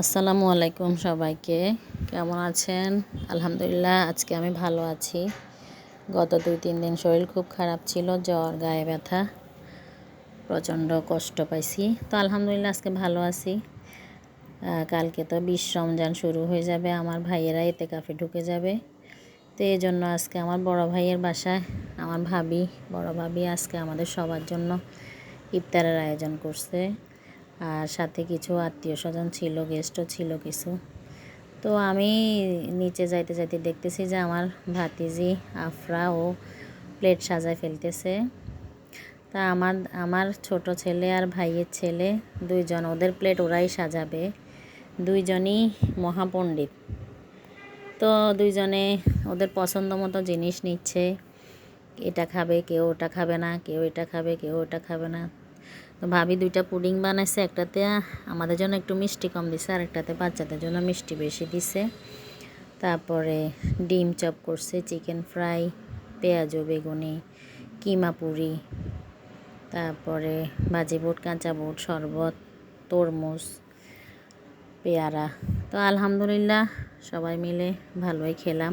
আসসালামু আলাইকুম সবাইকে। কেমন আছেন? আলহামদুলিল্লাহ আজকে আমি ভালো আছি। গত 2-3 দিন শরীর খুব খারাপ ছিল, জ্বর, গায়ে ব্যথা, প্রচণ্ড কষ্ট পাইছি। তো আলহামদুলিল্লাহ আজকে ভালো আছি। কালকে তো 20 রমজান শুরু হয়ে যাবে, আমার ভাইয়েরা ইতিকাফে ঢুকে যাবে। তো এই জন্য আজকে আমার বড় ভাইয়ের বাসায় আমার বড় ভাবি আজকে আমাদের সবার জন্য ইফতারের আয়োজন করছে। আর সাথে কিছু আত্মীয় স্বজন ছিল, গেস্টও ছিল কিছু। তো আমি নিচে যাইতে যাইতে দেখতেছি যে আমার ভাতিজি আফরা ও প্লেট সাজায় ফেলতেছে। তা আমার ছোট ছেলে আর ভাইয়ের ছেলে দুইজন, ওদের প্লেট ওরাই সাজাবে। দুইজনই মহাপণ্ডিত। তো দুইজনে ওদের পছন্দ মতো জিনিস নিচ্ছে। এটা খাবে, কেউ ওটা খাবে না, কেউ এটা খাবে, কেউ ওটা খাবে না। তো ভাবি 2টা পুডিং বানাইছে, একটাতে আমাদের জন্য একটু মিষ্টি কম দিছে, আর একটাতে বাচ্চাদের জন্য মিষ্টি বেশি দিছে। তারপরে ডিম চপ করছে, চিকেন ফ্রাই, পেঁয়াজু বেগুনি, কিমা পুরি, তারপরে ভাজি বুট, কাঁচা বুট, শরবত, তরমুজ, পেয়ারা। তো আলহামদুলিল্লাহ সবাই মিলে ভালোই খেলাম।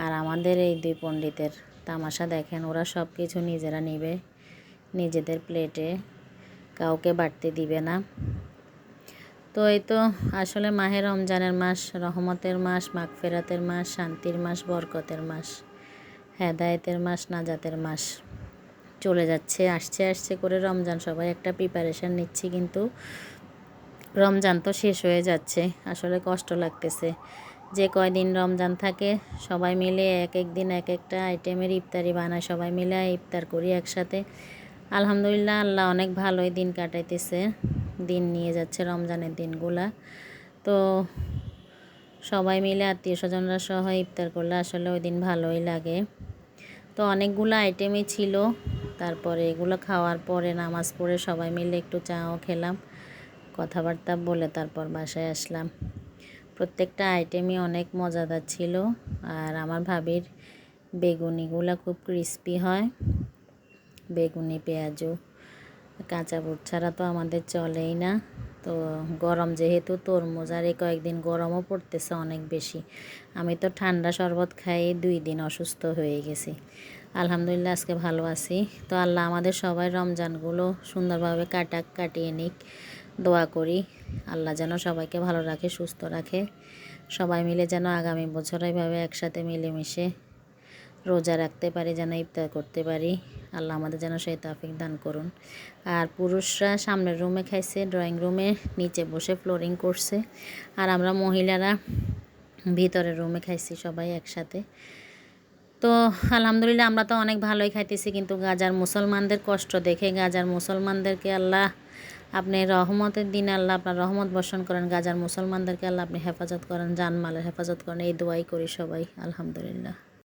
আর আমাদের এই 2 পণ্ডিতের তামাশা দেখেন, ওরা সব কিছু নিজেরা নেবে নিজেদের প্লেটে, কাউকে বাড়তে দিবে না। তো এই তো আসলে মাহে রমজানের মাস, রহমতের মাস, মাগফিরাতের মাস, শান্তির মাস, বরকতের মাস, হেদায়েতের মাস, নাজাতের মাস চলে যাচ্ছে। আসছে করে রমজান, সবাই একটা প্রিপারেশান নিচ্ছি, কিন্তু রমজান তো শেষ হয়ে যাচ্ছে। আসলে কষ্ট লাগতেছে যে কয়দিন রমজান থাকে সবাই মিলে এক দিন এক একটা আইটেমের ইফতারি বানায়, সবাই মিলে ইফতার করি একসাথে। আলহামদুলিল্লাহ আল্লাহ অনেক ভালোই দিন কাটাইতেছে, দিন নিয়ে যাচ্ছে রমজানের দিনগুলা। তো সবাই মিলে আত্মীয় স্বজনরা সহ ইফতার করলে আসলে ওই দিন ভালোই লাগে। তো অনেকগুলো আইটেমই ছিল। তারপরে এগুলো খাওয়ার পরে নামাজ পড়ে সবাই মিলে একটু চাও খেলাম, কথাবার্তা বলে তারপর বাসায় আসলাম। প্রত্যেকটা আইটেমই অনেক মজাদার ছিল। আর আমার ভাবির বেগুনিগুলো খুব ক্রিস্পি হয়। বেগুনি, পেঁয়াজু, কাঁচা বুট ছাড়া তো আমাদের চলেই না। তো গরম যেহেতু তরমুজ, আর এই কয়েকদিন গরমও পড়তেছে অনেক বেশি। আমি তো ঠান্ডা শরবত খাই 2 দিন অসুস্থ হয়ে গেছি। আলহামদুলিল্লাহ আজকে ভালো আছি। তো আল্লাহ আমাদের সবাই রমজানগুলো সুন্দরভাবে কাটিয়ে নিক, দোয়া করি। আল্লাহ যেন সবাইকে ভালো রাখে, সুস্থ রাখে। সবাই মিলে যেন আগামী বছর এইভাবে একসাথে মিলেমিশে রোজা রাখতে পারি, যেন ইফতার করতে পারি। আল্লাহ আমাদের যেন সেই তৌফিক দান করুন। আর পুরুষরা সামনের রুমে খাইছে, ড্রয়িং রুমে নিচে বসে ফ্লোরিং করছে। আর আমরা মহিলারা ভিতরের রুমে খাইছি সবাই একসাথে। তো আলহামদুলিল্লাহ আমরা তো অনেক ভালোই খাইতেছি, কিন্তু গাজার মুসলমানদের কষ্ট দেখে, গাজার মুসলমানদেরকে আল্লাহ আপনি রহমতের দিনে আল্লাহ আপনার রহমত বর্ষণ করেন, গাজার মুসলমানদেরকে আল্লাহ আপনি হেফাজত করেন, জানমালের হেফাজত করেন, এই দোয়াই করি সবাই। আলহামদুলিল্লাহ।